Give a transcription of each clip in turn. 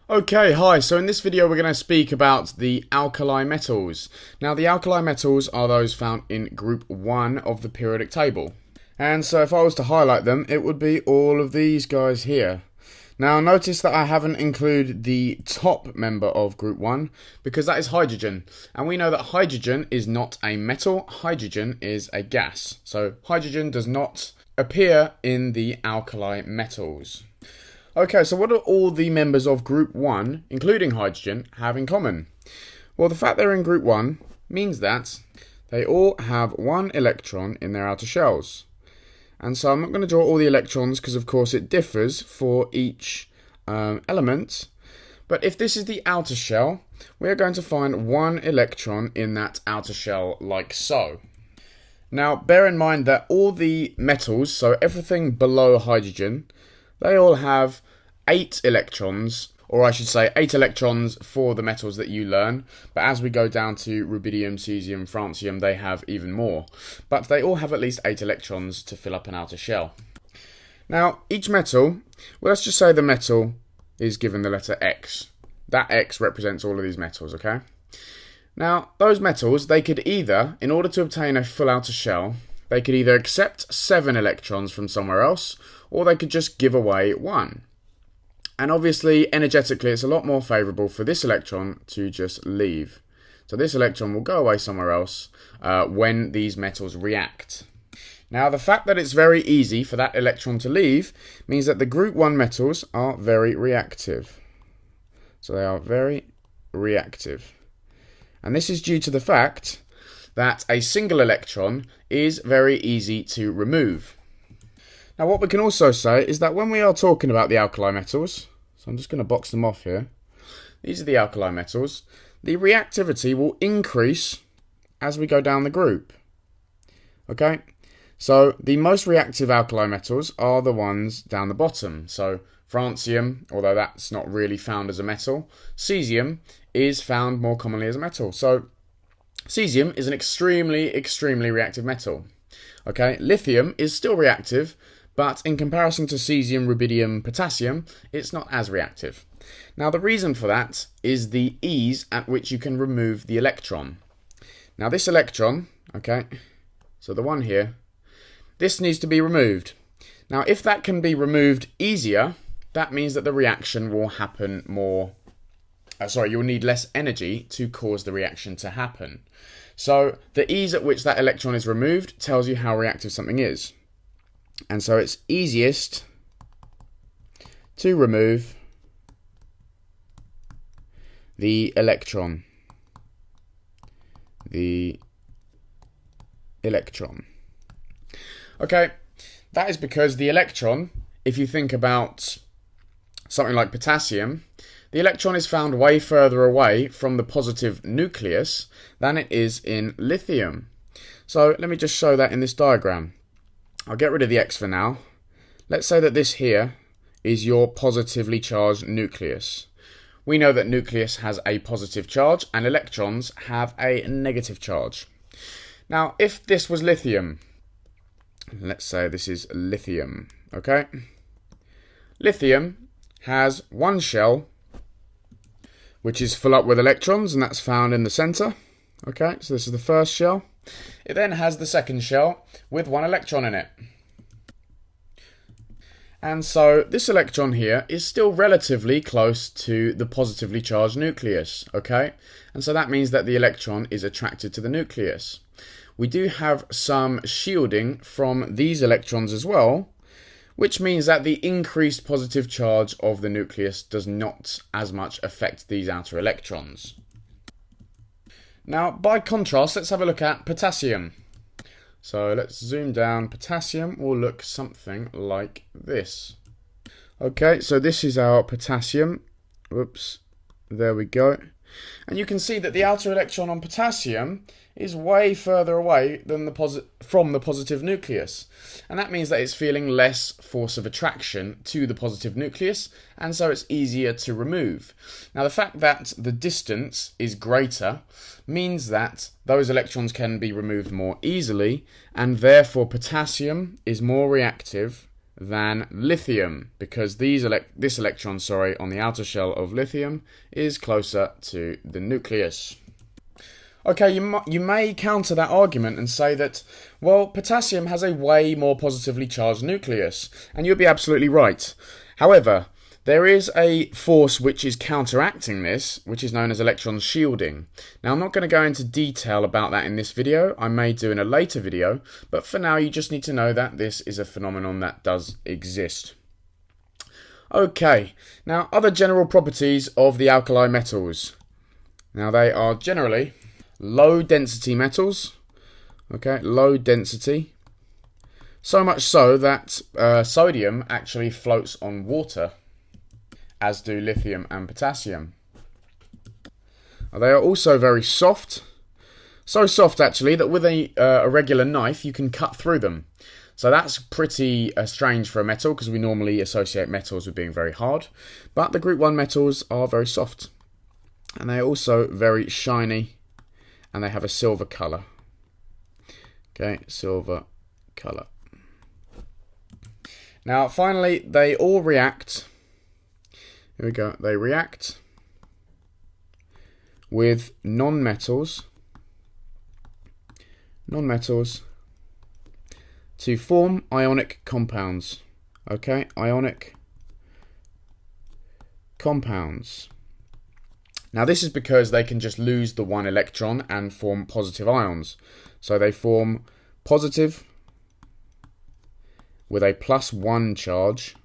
Okay, hi, so in this video we're going to speak about the alkali metals. Now the alkali metals are those found in group 1 of the periodic table. And so if I was to highlight them, it would be all of these guys here. Now notice that I haven't included the top member of group 1 because that is hydrogen. And we know that hydrogen is not a metal, hydrogen is a gas. So hydrogen does not appear in the alkali metals. Okay, so what do all the members of group 1, including hydrogen, have in common? Well, the fact they're in group 1 means that they all have one electron in their outer shells. And so I'm not going to draw all the electrons because, of course, it differs for each element. But if this is the outer shell, we're going to find one electron in that outer shell like so. Now, bear in mind that all the metals, so everything below hydrogen, they all have 8 electrons, or I should say 8 electrons for the metals that you learn. But as we go down to rubidium, cesium, francium, they have even more. But they all have at least 8 electrons to fill up an outer shell. Now, each metal, well, let's just say the metal is given the letter X. That X represents all of these metals, okay? Now, those metals, they could either, in order to obtain a full outer shell, they could either accept 7 electrons from somewhere else, or they could just give away 1. And obviously, energetically, it's a lot more favourable for this electron to just leave. So this electron will go away somewhere else when these metals react. Now, the fact that it's very easy for that electron to leave means that the group 1 metals are very reactive. So they are very reactive. And this is due to the fact that a single electron is very easy to remove. Now what we can also say is that when we are talking about the alkali metals, so I'm just going to box them off here, these are the alkali metals, the reactivity will increase as we go down the group. Okay, so the most reactive alkali metals are the ones down the bottom. So francium, although that's not really found as a metal, cesium is found more commonly as a metal. So cesium is an extremely reactive metal. Okay, lithium is still reactive, but in comparison to cesium, rubidium, potassium, it's not as reactive. Now the reason for that is the ease at which you can remove the electron. Now this electron, okay, so the one here, this needs to be removed. Now if that can be removed easier, that means that the reaction will happen more, you'll need less energy to cause the reaction to happen. So the ease at which that electron is removed tells you how reactive something is. And so it's easiest to remove the electron. The electron. Okay, that is because the electron, if you think about something like potassium, the electron is found way further away from the positive nucleus than it is in lithium. So let me just show that in this diagram. I'll get rid of the X for now. Let's say that this here is your positively charged nucleus. We know that nucleus has a positive charge and electrons have a negative charge. Now, if this was lithium, let's say this is lithium, okay? Lithium has one shell, which is full up with electrons, and that's found in the center. Okay, so this is the first shell. It then has the second shell with one electron in it. And so this electron here is still relatively close to the positively charged nucleus, okay? And so that means that the electron is attracted to the nucleus. We do have some shielding from these electrons as well, which means that the increased positive charge of the nucleus does not as much affect these outer electrons. Now, by contrast, let's have a look at potassium. So let's zoom down. Potassium will look something like this. Okay, so this is our potassium. Whoops, there we go. And you can see that the outer electron on potassium is way further away than from the positive nucleus. And that means that it's feeling less force of attraction to the positive nucleus, and so it's easier to remove. Now the fact that the distance is greater means that those electrons can be removed more easily, and therefore potassium is more reactive than lithium, because this electron, on the outer shell of lithium is closer to the nucleus. Okay, you may counter that argument and say that, well, potassium has a way more positively charged nucleus, and you'd be absolutely right. However, there is a force which is counteracting this, which is known as electron shielding. Now, I'm not going to go into detail about that in this video. I may do in a later video, but for now, you just need to know that this is a phenomenon that does exist. Okay, now other general properties of the alkali metals. Now, they are generally low density metals. Okay, low density. So much so that sodium actually floats on water, as do lithium and potassium. They are also very soft. So soft, actually, that with a regular knife, you can cut through them. So that's pretty strange for a metal, because we normally associate metals with being very hard. But the group 1 metals are very soft. And they are also very shiny, and they have a silver colour. Okay, silver colour. Now, finally, they all react. Here we go. They react with non-metals to form ionic compounds. Okay, ionic compounds. Now, this is because they can just lose the one electron and form positive ions. So they form positive with a +1 charge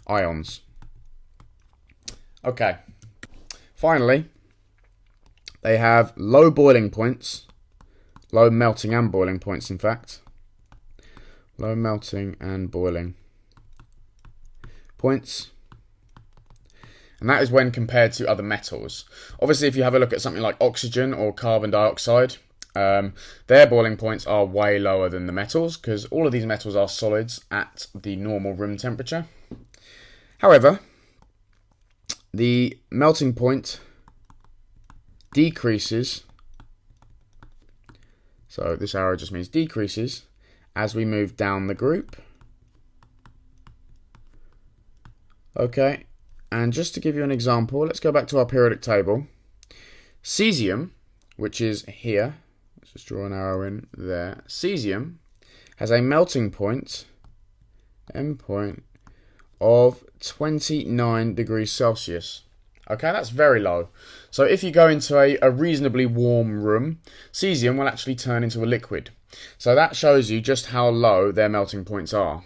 ions. Okay. Finally, they have low boiling points. Low melting and boiling points, in fact. Low melting and boiling points. And that is when compared to other metals. Obviously, if you have a look at something like oxygen or carbon dioxide, their boiling points are way lower than the metals, because all of these metals are solids at the normal room temperature. However, the melting point decreases, so this arrow just means decreases, as we move down the group. Okay, and just to give you an example, let's go back to our periodic table. Cesium, which is here, let's just draw an arrow in there. Cesium has a melting point, endpoint, of 29 degrees Celsius. Okay, that's very low. So if you go into a reasonably warm room, cesium will actually turn into a liquid. So that shows you just how low their melting points are.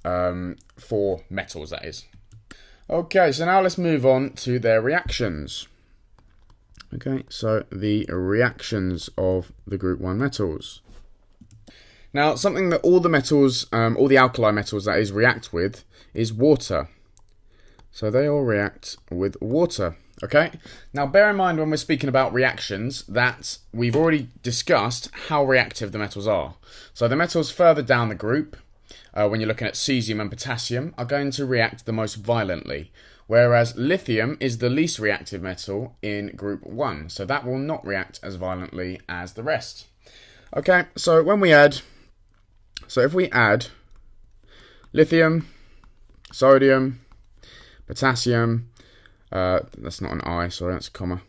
For metals, that is. Okay, so now let's move on to their reactions. Okay, so the reactions of the group 1 metals. Now, something that all the metals, all the alkali metals that is, react with is water. So they all react with water. Okay? Now, bear in mind when we're speaking about reactions that we've already discussed how reactive the metals are. So the metals further down the group, when you're looking at cesium and potassium, are going to react the most violently, whereas lithium is the least reactive metal in group 1, so that will not react as violently as the rest. Okay, so when we add, so if we add lithium, sodium, potassium, that's not an I, sorry, that's a comma,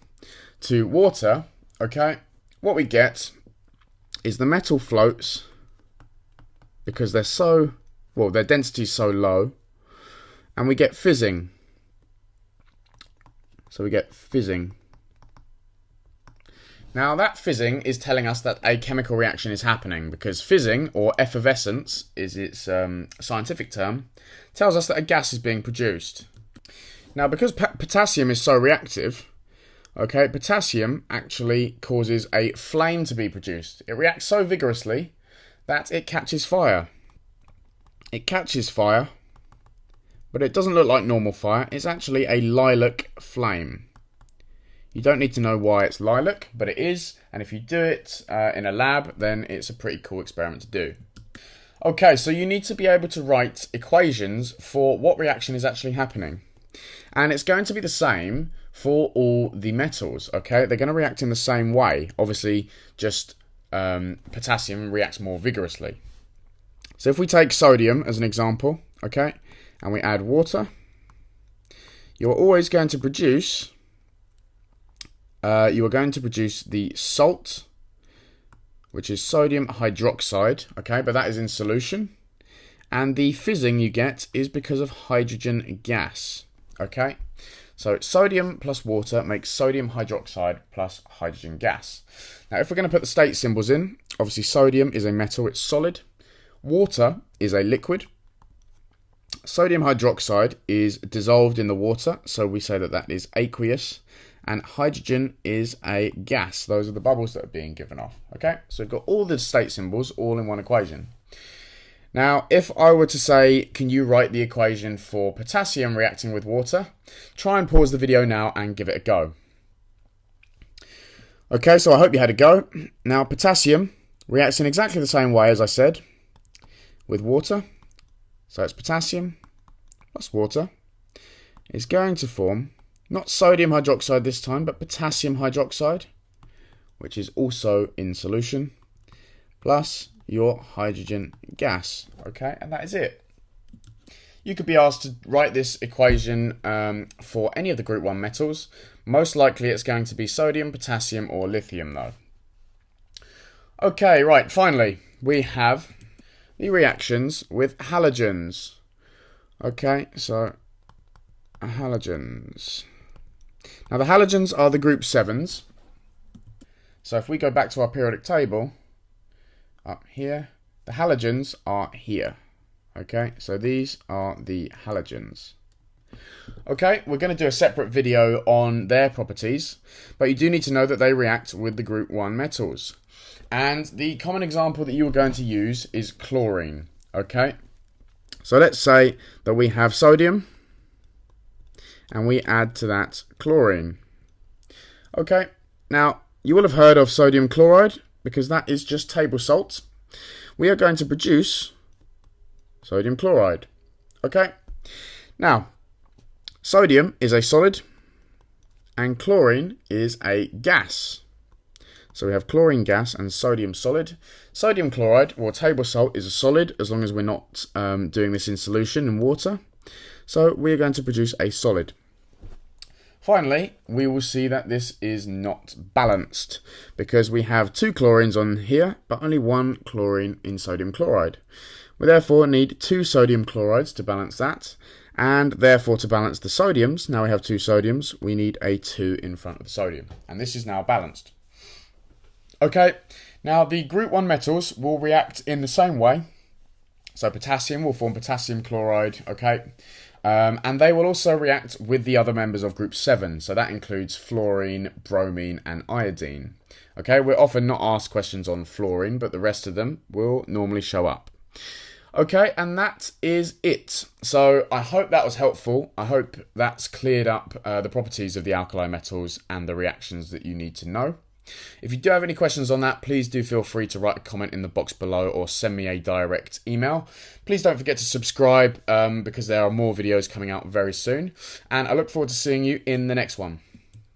to water, okay, what we get is the metal floats because they're so, well, their density is so low, and we get fizzing. So we get fizzing. Now that fizzing is telling us that a chemical reaction is happening, because fizzing, or effervescence is its scientific term, tells us that a gas is being produced. Now because potassium is so reactive, okay, potassium actually causes a flame to be produced. It reacts so vigorously that it catches fire. It catches fire, but it doesn't look like normal fire. It's actually a lilac flame. You don't need to know why it's lilac, but it is. And if you do it in a lab, then it's a pretty cool experiment to do. Okay, so you need to be able to write equations for what reaction is actually happening. And it's going to be the same for all the metals, okay? They're going to react in the same way. Obviously, just potassium reacts more vigorously. So if we take sodium as an example, okay, and we add water, you're always going to produce, the salt, which is sodium hydroxide, okay, but that is in solution. And the fizzing you get is because of hydrogen gas, okay? So sodium plus water makes sodium hydroxide plus hydrogen gas. Now if we're going to put the state symbols in, obviously sodium is a metal, it's solid. Water is a liquid. Sodium hydroxide is dissolved in the water, so we say that that is aqueous. And hydrogen is a gas. Those are the bubbles that are being given off. Okay, so we've got all the state symbols all in one equation. Now, if I were to say, can you write the equation for potassium reacting with water? Try and pause the video now and give it a go. Okay, so I hope you had a go. Now, potassium reacts in exactly the same way as I said with water. So it's potassium plus water is going to form not sodium hydroxide this time, but potassium hydroxide, which is also in solution, plus your hydrogen gas. Okay, and that is it. You could be asked to write this equation for any of the group 1 metals. Most likely it's going to be sodium, potassium, or lithium though. Okay, right, finally, we have the reactions with halogens. Okay, so halogens. Now the halogens are the group 7s. So if we go back to our periodic table, up here, the halogens are here. Okay, so these are the halogens. Okay, we're going to do a separate video on their properties, but you do need to know that they react with the group 1 metals. And the common example that you are going to use is chlorine. Okay, so let's say that we have sodium and we add to that chlorine. Okay, now you will have heard of sodium chloride because that is just table salt. We are going to produce sodium chloride. Okay, now sodium is a solid and chlorine is a gas. So we have chlorine gas and sodium solid. Sodium chloride, or table salt, is a solid as long as we're not doing this in solution in water. So we're going to produce a solid. Finally, we will see that this is not balanced because we have 2 chlorines on here, but only 1 chlorine in sodium chloride. We therefore need 2 sodium chlorides to balance that, and therefore to balance the sodiums, now we have 2 sodiums, we need a 2 in front of the sodium, and this is now balanced. Okay, now the group 1 metals will react in the same way. So potassium will form potassium chloride, okay? And they will also react with the other members of group 7. So that includes fluorine, bromine, and iodine. Okay, we're often not asked questions on fluorine, but the rest of them will normally show up. Okay, and that is it. So I hope that was helpful. I hope that's cleared up the properties of the alkali metals and the reactions that you need to know. If you do have any questions on that, please do feel free to write a comment in the box below or send me a direct email. Please don't forget to subscribe because there are more videos coming out very soon. And I look forward to seeing you in the next one.